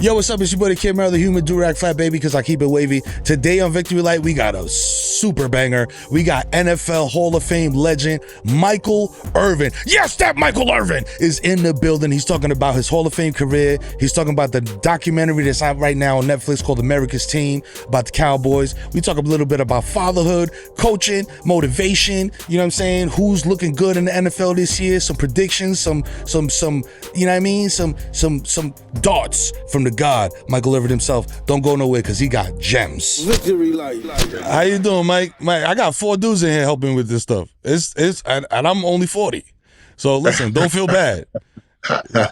Yo, what's up? It's your buddy Kid Mero, the human do-rag flat baby, because I keep it wavy. Today on Victory Light, we got a super banger. We got NFL Hall of Fame legend Michael Irvin. Yes, that Michael Irvin is in the building. He's talking about his Hall of Fame career. He's talking about the documentary that's out right now on Netflix called America's Team, about the Cowboys. We talk a little bit about fatherhood, coaching, motivation, you know what I'm saying? Who's looking good in the NFL this year, some predictions, some, you know what I mean? Some darts from the God, Michael Irvin himself. Don't go nowhere because he got gems. Victory Light. How you doing, Mike? Mike, I got 4 dudes in here helping with this stuff. And I'm only 40. So listen, don't feel bad.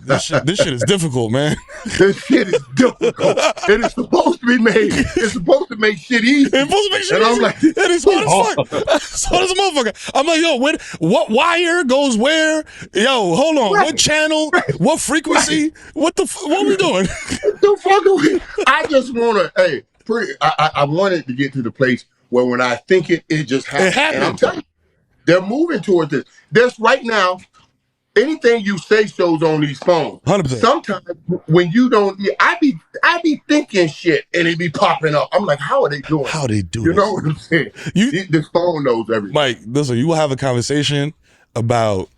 This shit is difficult, man. This shit is difficult. It is supposed to be made. It's supposed to make shit easy. It's supposed to make shit and easy. I'm like, it is hard as fuck. It's hard as a motherfucker. I'm like, yo, what wire goes where? Yo, hold on. Right. What channel? Right. What frequency? Right. What are we doing? The fuck are we? I just want to, I wanted to get to the place where when I think it just happens. It happens. And I'm telling you, they're moving towards this. There's right now, anything you say shows on these phones. 100%. Sometimes when you don't, I be thinking shit and it be popping up. I'm like, how are they doing? How they do? You know what I'm saying? This phone knows everything. Mike, listen, you will have a conversation about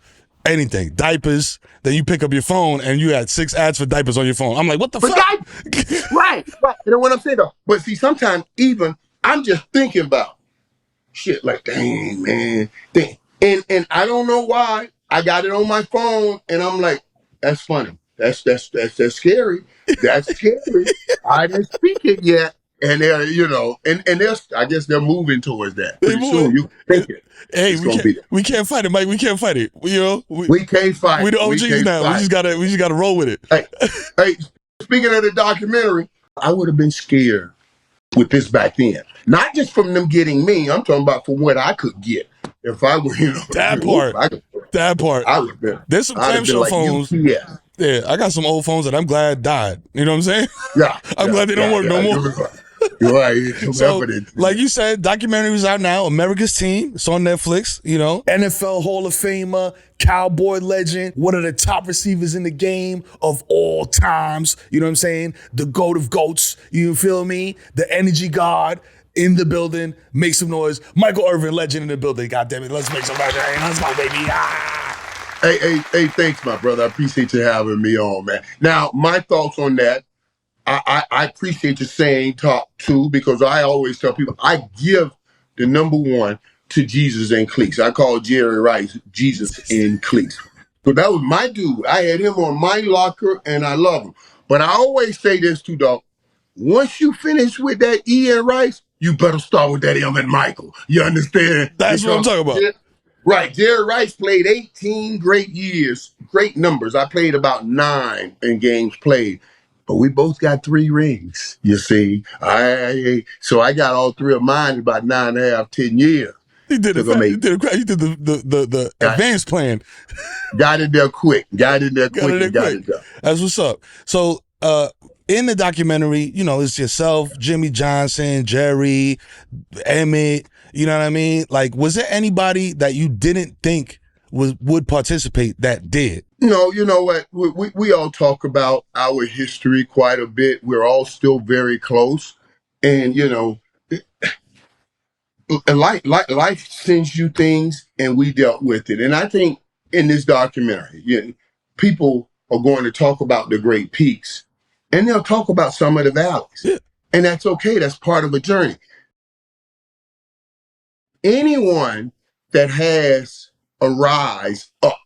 anything, diapers. Then you pick up your phone and you had 6 ads for diapers on your phone. I'm like, what the fuck? Right. You know what I'm saying though? But see, sometimes even I'm just thinking about shit like, dang man, and I don't know why. I got it on my phone, and I'm like, "That's funny. That's scary. That's scary. I didn't speak it yet." And they're, and I guess they're moving towards that. Pretty soon, you think it. Hey, we can't fight it, Mike. We can't fight it. We can't fight. We're the OGs now. We just gotta roll with it. Hey, speaking of the documentary, I would have been scared with this back then. Not just from them getting me. I'm talking about from what I could get. If I were, that part. I would have been. There's some clamshell phones. UPS. Yeah, I got some old phones that I'm glad died. You know what I'm saying? Yeah. I'm glad they don't work no more. You're right. So, like you said, documentary is out now. America's Team. It's on Netflix. NFL Hall of Famer, Cowboy legend, one of the top receivers in the game of all times. You know what I'm saying? The GOAT of GOATs. You feel me? The energy god in the building. Make some noise. Michael Irvin, legend in the building. God damn it. Let's make some noise. Let's go, baby. Ah! Hey, thanks, my brother. I appreciate you having me on, man. Now, my thoughts on that. I appreciate you saying talk too, because I always tell people I give the number 1 to Jesus in cleats. I call Jerry Rice Jesus in cleats. So that was my dude. I had him on my locker and I love him. But I always say this too, dog. Once you finish with that Ian Rice, you better start with that M and Michael. You understand? That's what I'm talking about. Right. Jerry Rice played 18 great years, great numbers. I played about 9 in games played. But we both got 3 rings, you see. So I got all 3 of mine in about 9.5, 10 years. You did the advanced plan. Got it there quick. Got it there. That's what's up. So in the documentary, it's yourself, Jimmy Johnson, Jerry, Emmett, you know what I mean? Like, was there anybody that you didn't think would participate that did? No, you know what? We all talk about our history quite a bit. We're all still very close. And, life sends you things and we dealt with it. And I think in this documentary, people are going to talk about the great peaks and they'll talk about some of the valleys. Yeah. And that's okay. That's part of a journey. Anyone that has a rise up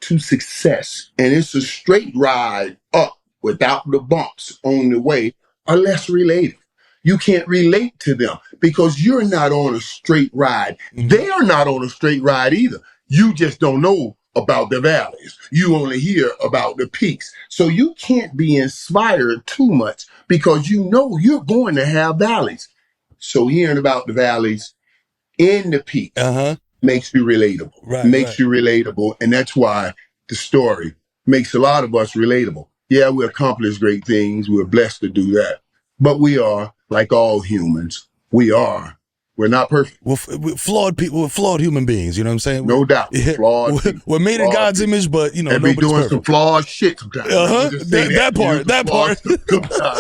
to success, and it's a straight ride up without the bumps on the way, are less related. You can't relate to them because you're not on a straight ride. Mm-hmm. They are not on a straight ride either. You just don't know about the valleys. You only hear about the peaks. So you can't be inspired too much because you know you're going to have valleys. So hearing about the valleys in the peaks makes you relatable. You relatable. And that's why the story makes a lot of us relatable. Yeah, we accomplish great things. We're blessed to do that. But we are, like all humans, we are We're not perfect. We're flawed people. We're flawed human beings. You know what I'm saying? No doubt. Flawed. We're made in God's image, but and nobody's be doing perfect. some flawed shit sometimes. That part.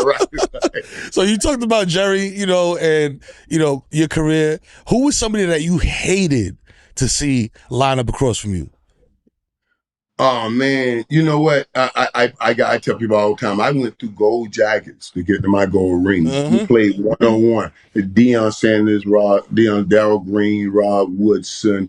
Right. So you talked about Jerry, and your career. Who was somebody that you hated to see line up across from you? Oh man, you know what? I tell people all the time. I went through gold jackets to get to my gold ring. We played 1-on-1. Deion Sanders, Darryl Green, Rod Woodson,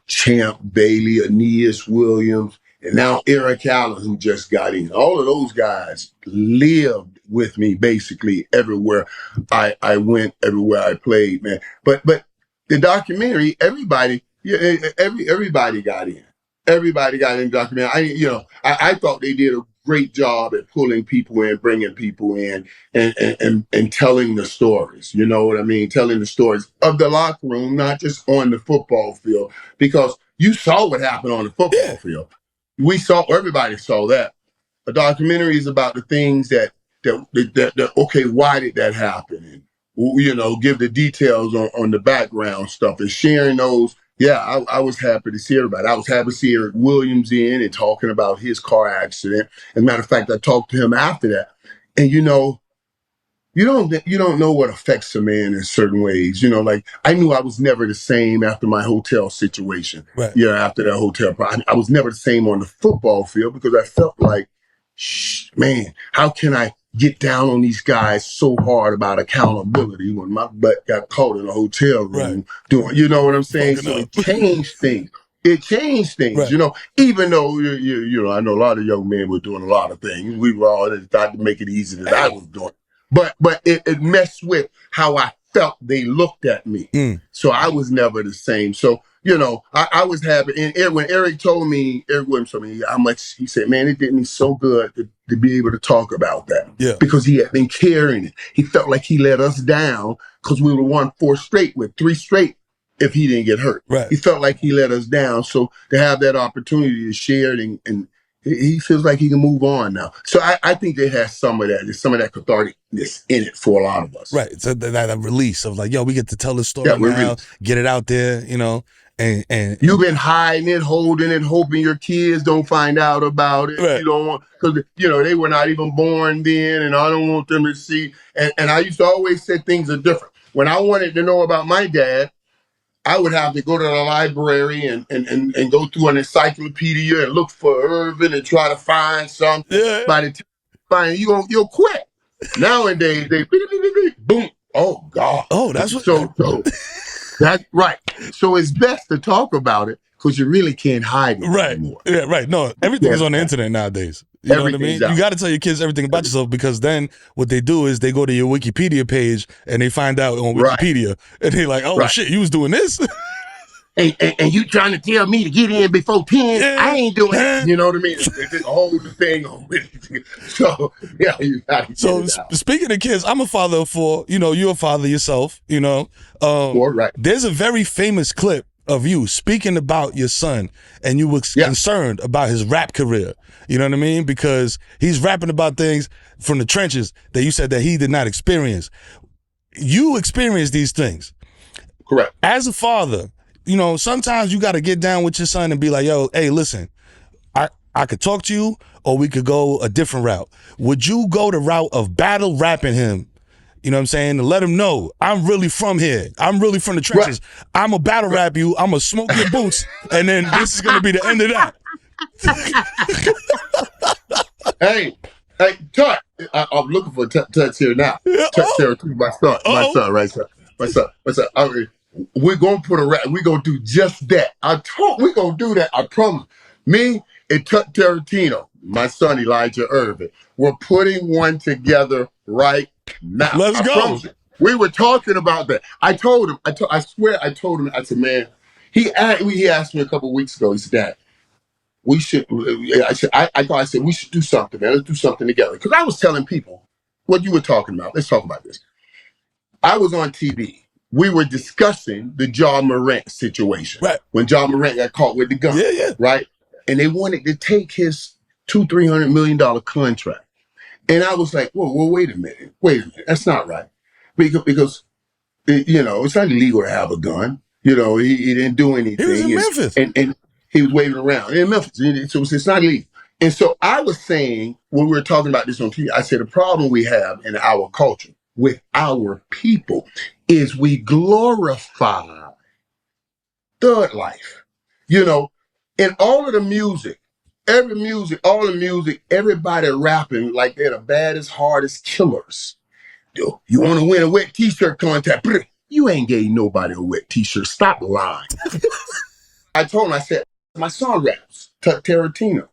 Champ Bailey, Aeneas Williams, and now Eric Allen, who just got in. All of those guys lived with me basically everywhere I went, everywhere I played, man. But the documentary, everybody got in. Everybody got in the documentary. I thought they did a great job at pulling people in, bringing people in, and telling the stories. You know what I mean? Telling the stories of the locker room, not just on the football field, because you saw what happened on the football field. Everybody saw that. A documentary is about the things that okay, why did that happen? And, give the details on the background stuff and sharing those. Yeah, I was happy to see everybody. I was happy to see Eric Williams in and talking about his car accident. As a matter of fact, I talked to him after that. And you don't know what affects a man in certain ways. Like I knew I was never the same after my hotel situation. Right. Yeah, after that hotel. I was never the same on the football field because I felt like, man, how can I get down on these guys so hard about accountability when my butt got caught in a hotel room doing, you know what I'm saying? So it changed things. Right. Even though, I know a lot of young men were doing a lot of things. We were all tried to make it easy that I was doing. But it messed with how I felt they looked at me. So I was never the same. So, I was happy. And when Eric Williams told me how much, he said, man, it did me so good to be able to talk about that. Yeah. Because he had been carrying it. He felt like he let us down because we would have won 4 straight with 3 straight if he didn't get hurt. Right. He felt like he let us down. So to have that opportunity to share it and he feels like he can move on now. So I think they have some of that. There's some of that catharticness in it for a lot of us. Right. So that release of like, we get to tell the story now, get it out there, and you've been hiding it, holding it, hoping your kids don't find out about it. Right. You don't want, because, they were not even born then, and I don't want them to see. And I used to always say things are different. When I wanted to know about my dad, I would have to go to the library and go through an encyclopedia and look for Irvin and try to find something. Yeah. By the time you'll quit. Nowadays, they boom. Oh God. Oh, that's what. So that's right. So it's best to talk about it because you really can't hide it anymore. Yeah, right. No, everything is on the internet nowadays. You know what I mean? You got to tell your kids everything about yourself because then what they do is they go to your Wikipedia page and they find out on Wikipedia and they're like, oh shit, you was doing this? And you trying to tell me to get in before 10? Yeah. I ain't doing it. You know what I mean? It's a whole thing on it. So, yeah, you got to So, speaking of kids, I'm a father of 4. You're a father yourself, 4, right. There's a very famous clip of you speaking about your son and you were concerned about his rap career. You know what I mean? Because he's rapping about things from the trenches that you said that he did not experience. You experienced these things. Correct. As a father, sometimes you got to get down with your son and be like, yo, hey, listen, I could talk to you or we could go a different route. Would you go the route of battle rapping him? You know what I'm saying? To let him know, I'm really from here. I'm really from the trenches. Right. I'm a battle rap you. I'm going to smoke your boots. And then this is going to be the end of that. Hey, Tut. I'm looking for Tut's here now. Tut's here too. My son, right, son. My son. We're going to put a rap. We're going to do just that. We're going to do that. I promise. Me and Tut Tarantino, my son Elijah Irvin, we're putting one together right now. Let's go. We were talking about that. I told him. I swear I told him. I said, man, he asked me a couple of weeks ago. He said, Dad, we should. I said, we should do something, man. Let's do something together. Because I was telling people what you were talking about. Let's talk about this. I was on TV. We were discussing the Ja Morant situation. Right. When Ja Morant got caught with the gun. Yeah. Right. And they wanted to take his $200-300 million contract. And I was like, whoa, wait a minute. That's not right. Because It's not illegal to have a gun. He didn't do anything. He was in Memphis. And he was waving around in Memphis. So it's not illegal. And so I was saying, when we were talking about this on TV, I said the problem we have in our culture with our people is we glorify thug life. In all of the music, all the music, everybody rapping like they're the baddest, hardest killers. You want to win a wet t-shirt contest? You ain't gave nobody a wet t-shirt. Stop lying. I told him, I said, my son raps, Tut Tarantino.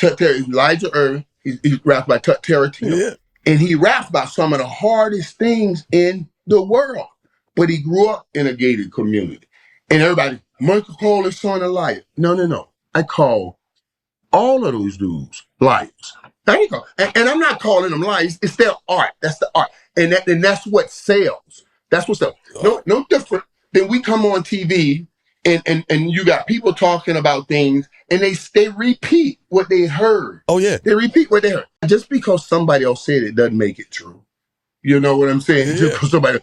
Elijah Irvin, he raps by Tut Tarantino. Yeah. And he raps about some of the hardest things in the world. But he grew up in a gated community. And everybody, Michael called his son a liar. No. I call all of those dudes liars. And I'm not calling them liars. It's their art. That's the art. And that's what sells. That's what's up. No different than we come on TV and you got people talking about things and they repeat what they heard. Oh, yeah. They repeat what they heard. Just because somebody else said it doesn't make it true. You know what I'm saying? Yeah. Just because somebody,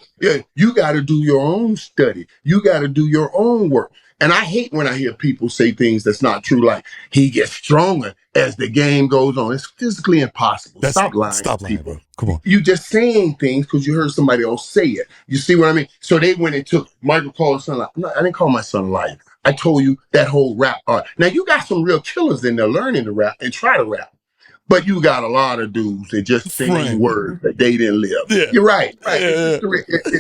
you got to do your own study. You got to do your own work. And I hate when I hear people say things that's not true, like he gets stronger as the game goes on. It's physically impossible. Stop lying. Stop lying, people. bro. Come on. You just saying things because you heard somebody else say it. You see what I mean? So they went and took Michael called his son like, no, I didn't call my son liar. I told you that whole rap art. Now you got some real killers in there learning to rap and try to rap. But you got a lot of dudes that just saying words that they didn't live. Yeah. You're right. Yeah.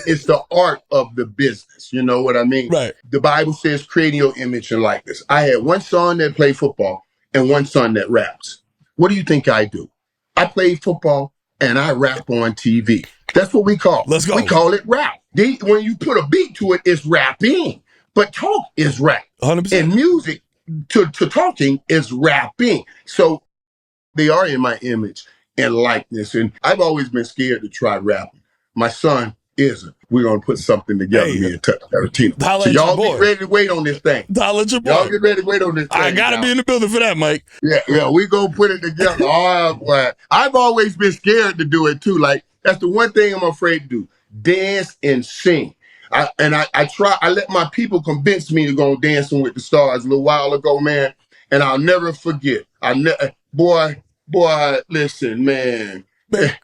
It's the art of the business. You know what I mean? Right. The Bible says creating your image and likeness. I had one son that played football and one son that raps. What do you think I do? I play football and I rap on TV. That's what we call. Let's go. We call it rap. When you put a beat to it, it's rapping. But talk is rap. 100%. And music to talking is rapping. So they are in my image and likeness. And I've always been scared to try rapping. My son isn't. We're going to put something together, me and Tarantino. So y'all get ready to wait on this thing. Y'all get ready to wait on this thing. I got to be in the building for that, Mike. Yeah, we're going to put it together. Oh, boy. I've always been scared to do it, too. Like, that's the one thing I'm afraid to do. Dance and sing. I let my people convince me to go Dancing with the Stars a little while ago, man. And I'll never forget. Boy, listen, man.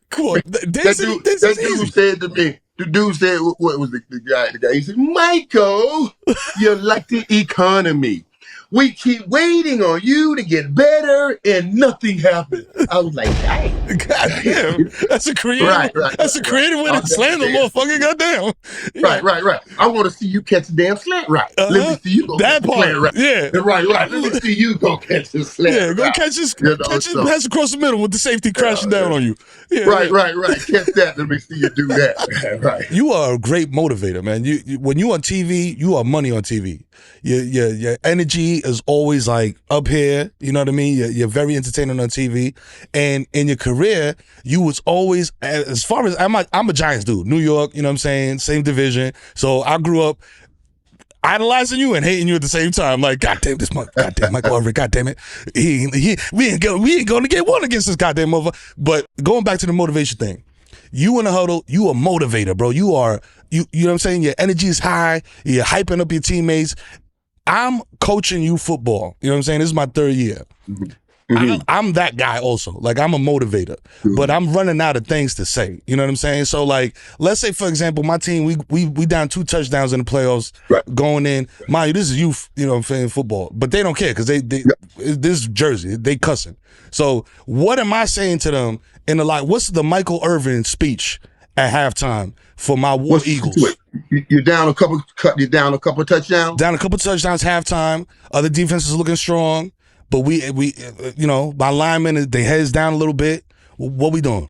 Come on. That dude said to me, the dude said, what was the guy? He said, Michael, you're like the economy. We keep waiting on you to get better and nothing happens. I was like, dang. God damn. That's a creative, that's a creative way to slam the motherfucker. Goddamn. Yeah. Right. I want to see you catch the damn slant right. Let me see you go that catch part. The slant right. Yeah. Right. Let me see you go catch the slant right. Go catch his pass across the middle with the safety crashing down on you. Yeah, right. Catch that. Let me see you do that. Right. You are a great motivator, man. You when you on TV, you are money on TV. Your energy is always like up here. You know what I mean? You're very entertaining on TV. And in your career, you was always, as far as I'm a Giants dude, New York, you know what I'm saying? Same division. So I grew up idolizing you and hating you at the same time. Like, goddamn this goddamn Michael Irvin, goddamn it. We ain't going to get one against this goddamn mother. But going back to the motivation thing, you in the huddle, you a motivator, bro. You are, you know what I'm saying? Your energy is high. You're hyping up your teammates. I'm coaching you football. You know what I'm saying? This is my third year. Mm-hmm. I'm that guy also. Like, I'm a motivator, but I'm running out of things to say. You know what I'm saying? So, like, let's say, for example, my team, we down 2 touchdowns in the playoffs going in. Mind you, this is youth, you know what I'm saying, football. But they don't care because this is Jersey. They cussing. So what am I saying to them in the, like, what's the Michael Irvin speech at halftime for my War Eagles? You're down a couple touchdowns? Down a couple touchdowns halftime. Other defenses looking strong. But we, you know, my linemen, their heads down a little bit. What we doing?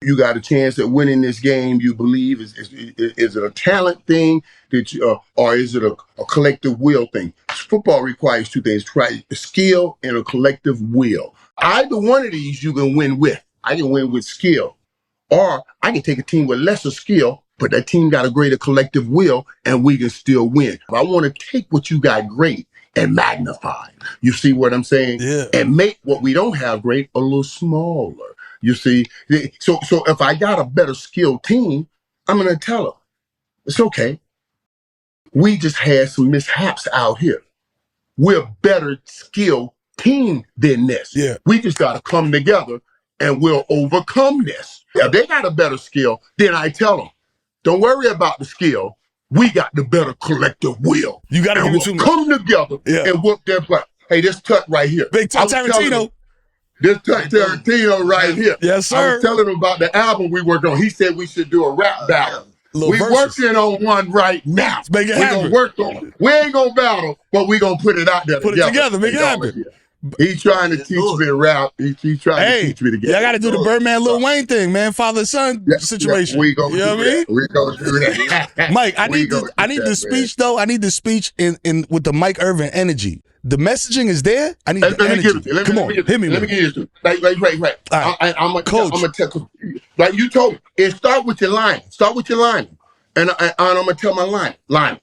You got a chance at winning this game. You believe is it a talent thing that or is it a collective will thing? Football requires 2 things: skill and a collective will. Either one of these you can win with. I can win with skill, or I can take a team with lesser skill, but that team got a greater collective will, and we can still win. I want to take what you got great and magnify. You see what I'm saying? Yeah. And make what we don't have great a little smaller. You see? So if I got a better skilled team, I'm going to tell them, It's okay. We just had some mishaps out here. We're a better skilled team than this. Yeah. We just got to come together and we'll overcome this. If they got a better skill, then I tell them, don't worry about the skill. We got the better collective will. You got to give it to me. Come together and whoop their butt. Hey, this Tut right here. Big Tut Tarantino. This Tut Tarantino right here. Yes, sir. I was telling him about the album we worked on. He said we should do a rap battle. We working on one right now. Let's make it happen. We're gonna work on it. We ain't gonna battle, but we gonna put it out there. Put it together, make it happen. He's trying to teach me rap. He's trying to teach me to get. Y'all got to do the Birdman Lil Wayne thing, man. Father-son situation. We gonna you know what I mean? We gonna do that. Mike, I need the speech though. I need the speech in with the Mike Irvin energy. The messaging is there. I need the energy. Come on, hit me. Let me give you this. Right. I'm gonna tell. Like you told me, it start with your line. Start with your line, and I'm gonna tell my line. I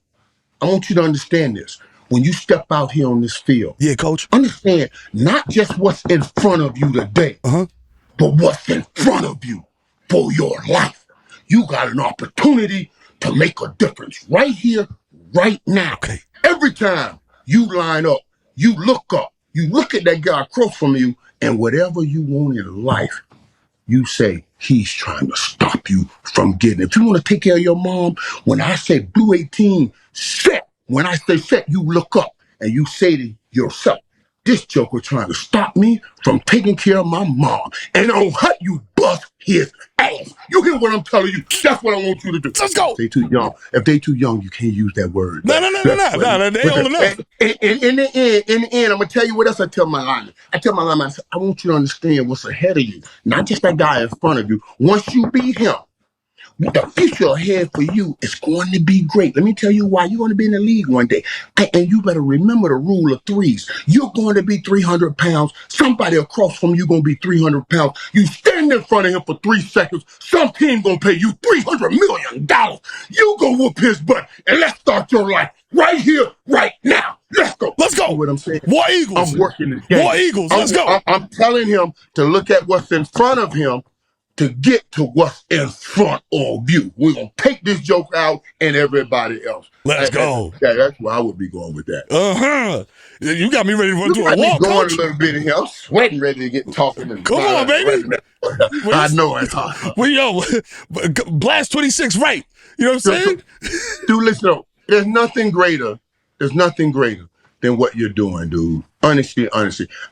want you to understand this. When you step out here on this field, yeah, coach, understand not just what's in front of you today, but what's in front of you for your life. You got an opportunity to make a difference right here, right now. Okay. Every time you line up, you look up, you look at that guy across from you, and whatever you want in life, you say, he's trying to stop you from getting it. If you want to take care of your mom, when I say Blue 18, set. When I say set, you look up and you say to yourself, this joker trying to stop me from taking care of my mom. And on what you bust his ass. You hear what I'm telling you? That's what I want you to do. Let's go. If they too young. If they too young, you can't use that word. No, they old enough. In the end, I'm going to tell you what else I tell my lineman. I tell my lineman, I say, I want you to understand what's ahead of you. Not just that guy in front of you. Once you beat him, the future ahead for you is going to be great. Let me tell you why. You're going to be in the league one day. And you better remember the rule of threes. You're going to be 300 pounds. Somebody across from you going to be 300 pounds. You stand in front of him for 3 seconds. Some team going to pay you $300 million. You go whoop his butt and let's start your life right here, right now. Let's go. Let's go. You know what I'm saying? War Eagles. I'm working this game. War Eagles. Let's go. I'm telling him to look at what's in front of him to get to what's in front of you. We're going to take this joke out and everybody else. Let's go. That's where I would be going with that. You got me ready to run through a wall, wall, going coach. A little bit in here. I'm sweating, ready to get talking. Come on, baby. I know it's hard. Well, yo, blast 26 right. You know what I'm saying? Dude, listen up. There's nothing greater than what you're doing, dude. Honestly.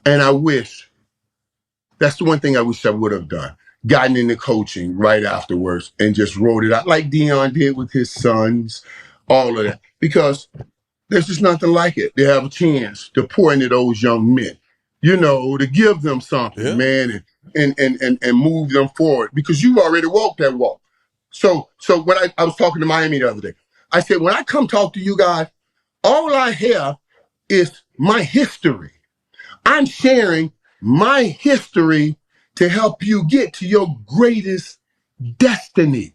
And I wish, that's the one thing I wish I would have done. Gotten into coaching right afterwards and just wrote it out like Dion did with his sons, all of that. Because there's just nothing like it. They have a chance to pour into those young men, to give them something, man, and move them forward. Because you've already walked that walk. So when I was talking to Miami the other day, I said, when I come talk to you guys, all I have is my history. I'm sharing my history to help you get to your greatest destiny.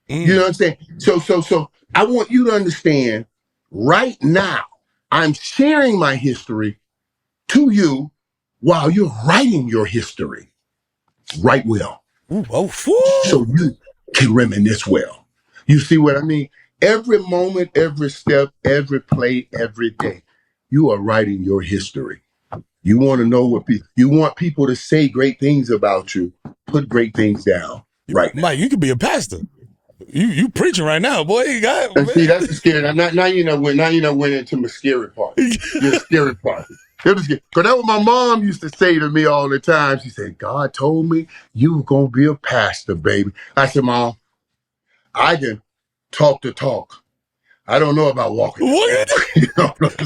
You know what I'm saying? So I want you to understand right now, I'm sharing my history to you while you're writing your history. Write well. So you can reminisce well. You see what I mean? Every moment, every step, every play, every day, you are writing your history. You want to know you want people to say great things about you. Put great things down. Right, Mike. You could be a pastor. You preaching right now, boy. You got it. See, that's the scary. Now you know went into my scary part. Your scary part. Because that's what my mom used to say to me all the time. She said, "God told me you were gonna be a pastor, baby." I said, "Mom, I can talk the talk. I don't know about walking." What?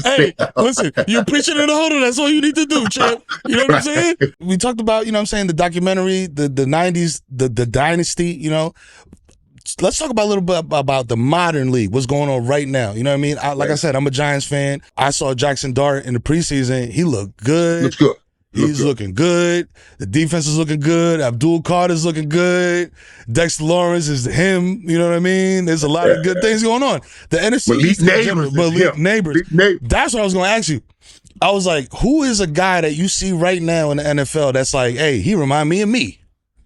Hey, listen, you're preaching in the holder. That's all you need to do, champ. You know what I'm saying? We talked about, the documentary, the 90s, the dynasty, Let's talk about a little bit about the modern league, what's going on right now. You know what I mean? I said, I'm a Giants fan. I saw Jackson Dart in the preseason. He looked good. Looks good. He's looking good. The defense is looking good. Abdul Carter's looking good. Dexter Lawrence is him. You know what I mean? There's a lot of good things going on. The NFC East, neighbors. That's what I was going to ask you. I was like, who is a guy that you see right now in the NFL that's like, hey, he remind me of me?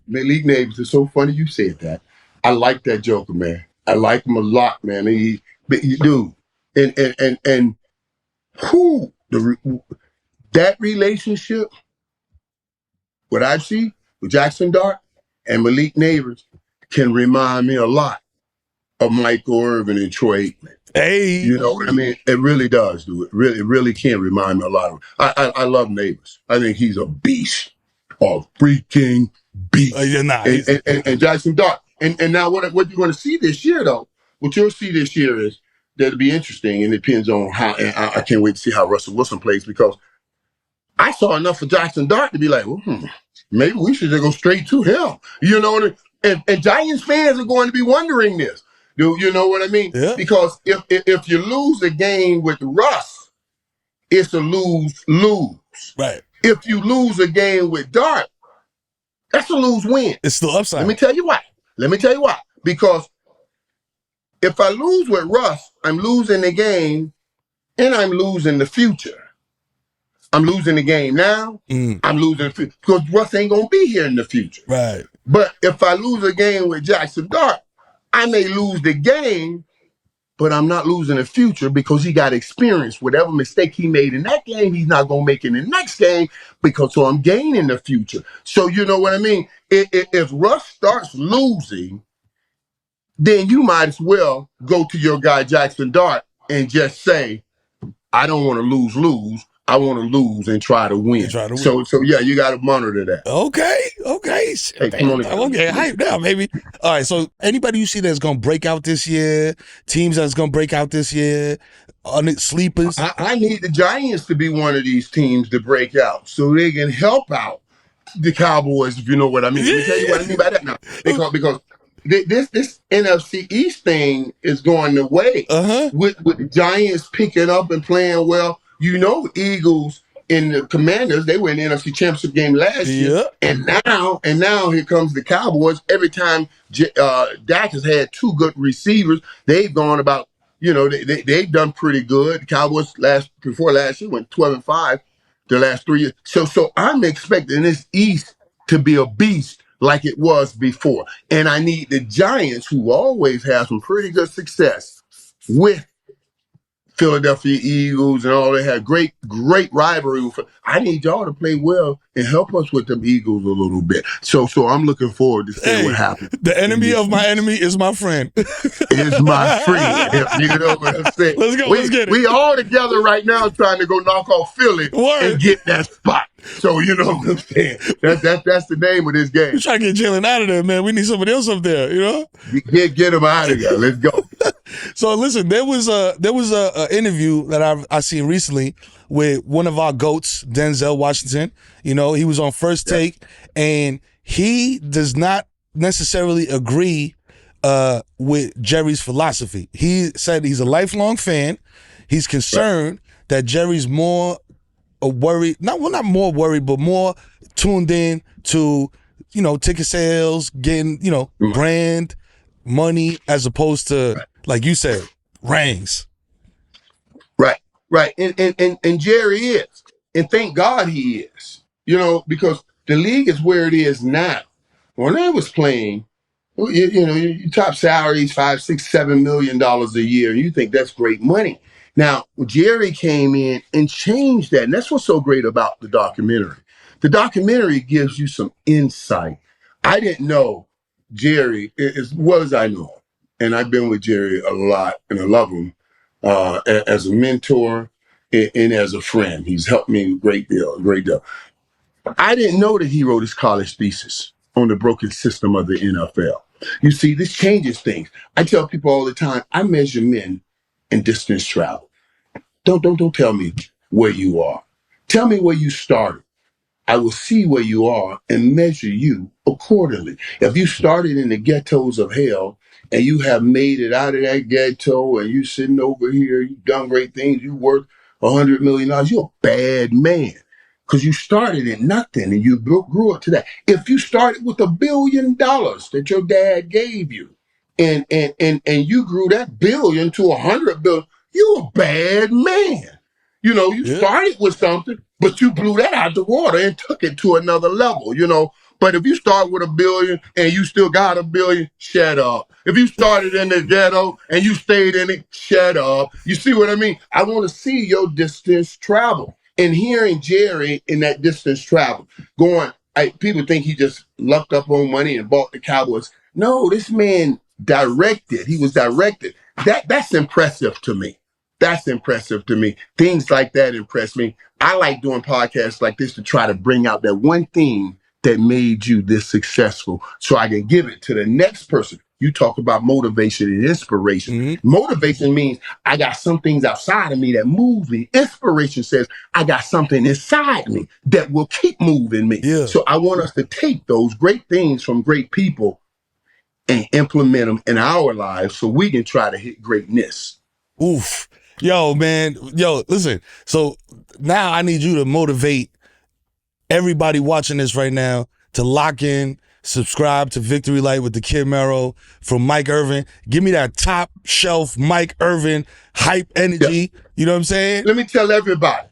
League neighbors. It's so funny you said that. I like that joker, man. I like him a lot, man. Dude, and who that relationship, what I see with Jackson Dart and Malik Neighbors, can remind me a lot of Michael Irvin and Troy Aikman. Hey, you know what I mean? It really does, dude. It really can remind me a lot of him. I love Neighbors. I think he's a beast, a freaking beast. And Jackson Dart. And now what you're going to see this year, though, what you'll see this year is that'll be interesting, and it depends on how. And I can't wait to see how Russell Wilson plays, because I saw enough of Jackson Dart to be like, maybe we should just go straight to him. You know what I mean? And Giants fans are going to be wondering this. Do you know what I mean? Yeah. Because if you lose a game with Russ, it's a lose-lose. Right. If you lose a game with Dart, that's a lose-win. It's still upside. Let me tell you why. Because if I lose with Russ, I'm losing the game and I'm losing the future. I'm losing the game now. I'm losing the future. Because Russ ain't going to be here in the future. Right. But if I lose a game with Jackson Dart, I may lose the game, but I'm not losing the future, because he got experience. Whatever mistake he made in that game, he's not going to make in the next game, so I'm gaining the future. So you know what I mean? If Russ starts losing, then you might as well go to your guy Jackson Dart and just say, I don't want to lose. I want to lose and try to win. So yeah, you got to monitor that. Okay. Hey, come on. Okay, hype now, baby. All right, so anybody you see that's going to break out this year, teams that's going to break out this year, sleepers? I need the Giants to be one of these teams to break out so they can help out the Cowboys, if you know what I mean. Let me tell you what I mean by that now. Because this NFC East thing is going the way. With the Giants picking up and playing well. You know, Eagles and the Commanders, they were in the NFC Championship game last year. And now here comes the Cowboys. Every time Dak has had two good receivers, they've gone about, they've done pretty good. The Cowboys before last year went 12-5 the last 3 years. So I'm expecting this East to be a beast like it was before. And I need the Giants, who always have some pretty good success with Philadelphia Eagles and all, they had great rivalry. I need y'all to play well and help us with them Eagles a little bit. So I'm looking forward to seeing what happens. The enemy of my enemy is my friend. Is my friend. You know what I'm saying? Let's get it. We all together right now trying to go knock off Philly and get that spot. So you know what I'm saying? That's the name of this game. We're trying to get Jalen out of there, man. We need somebody else up there, Get him out of there. Let's go. So listen, there was a interview that I seen recently with one of our GOATs, Denzel Washington. He was on First Take, and he does not necessarily agree with Jerry's philosophy. He said he's a lifelong fan. He's concerned that Jerry's more worried, not more worried, but more tuned in to, ticket sales, getting, brand money, as opposed to, like you said, rings. Right. And Jerry is. And thank God he is. Because the league is where it is now. When I was playing, you top salaries, $5, $6, $7 million a year. You think that's great money. Now, Jerry came in and changed that. And that's what's so great about the documentary. The documentary gives you some insight. I didn't know Jerry as well as I know him. And I've been with Jerry a lot, and I love him as a mentor and as a friend. He's helped me a great deal. I didn't know that he wrote his college thesis on the broken system of the NFL. You see, this changes things. I tell people all the time, I measure men in distance travel. Don't tell me where you are. Tell me where you started. I will see where you are and measure you accordingly. If you started in the ghettos of hell and you have made it out of that ghetto and you sitting over here, you've done great things, you worth $100 million, you're a bad man. Because you started in nothing and you grew up to that. If you started with $1 billion that your dad gave you and you grew that billion to 100 billion, you're a bad man. You started with something, but you blew that out the water and took it to another level, But if you start with $1 billion and you still got $1 billion, shut up. If you started in the ghetto and you stayed in it, shut up. You see what I mean? I want to see your distance travel. And hearing Jerry in that distance travel, people think he just lucked up on money and bought the Cowboys. No, this man directed. He was directed. That's impressive to me. That's impressive to me. Things like that impress me. I like doing podcasts like this to try to bring out that one thing that made you this successful so I can give it to the next person. You talk about motivation and inspiration. Mm-hmm. Motivation means I got some things outside of me that move me. Inspiration says I got something inside me that will keep moving me. Yeah. So I want us to take those great things from great people and implement them in our lives so we can try to hit greatness. Oof. Yo, man. Yo, listen. So now I need you to motivate everybody watching this right now to lock in, subscribe to Victory Light with the Kid Mero from Mike Irvin. Give me that top shelf Mike Irvin hype energy. Yeah. You know what I'm saying? Let me tell everybody.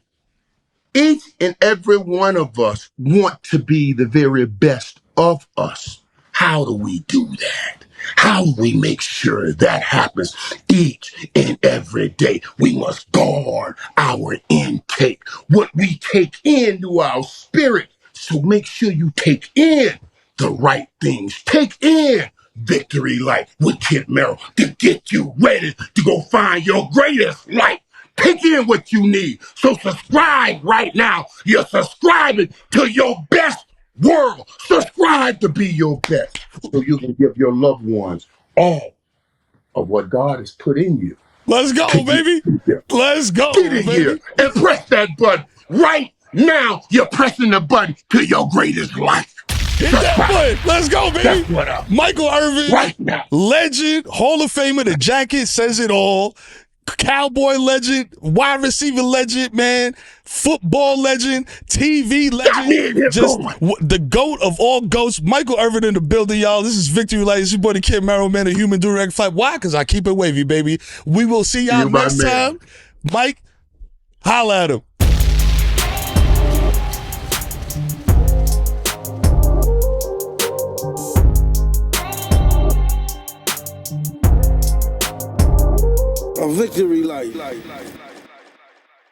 Each and every one of us want to be the very best of us. How do we do that? How do we make sure that happens each and every day? We must guard our intake, what we take into our spirit. So make sure you take in the right things. Take in Victory Light with Kid Mero to get you ready to go find your greatest light. Take in what you need. So subscribe right now. You're subscribing to your best world. Subscribe to be your best so you can give your loved ones all of what God has put in you. Let's go, baby. Let's go, Get in baby. here and press that button. Right now, you're pressing the button to your greatest life. Hit that button. Let's go, baby. That's what up. Michael Irvin, right now. Legend, Hall of Famer. The jacket says it all. Cowboy legend, wide receiver legend, man, football legend, TV legend, just the GOAT of all GOATs. Michael Irvin in the building, y'all. This is Victory Light. It's your boy, the Kid Mero, man, the human direct flight. Why? Because I keep it wavy, baby. We will see y'all next time. Mike, holla at him. A Victory Light.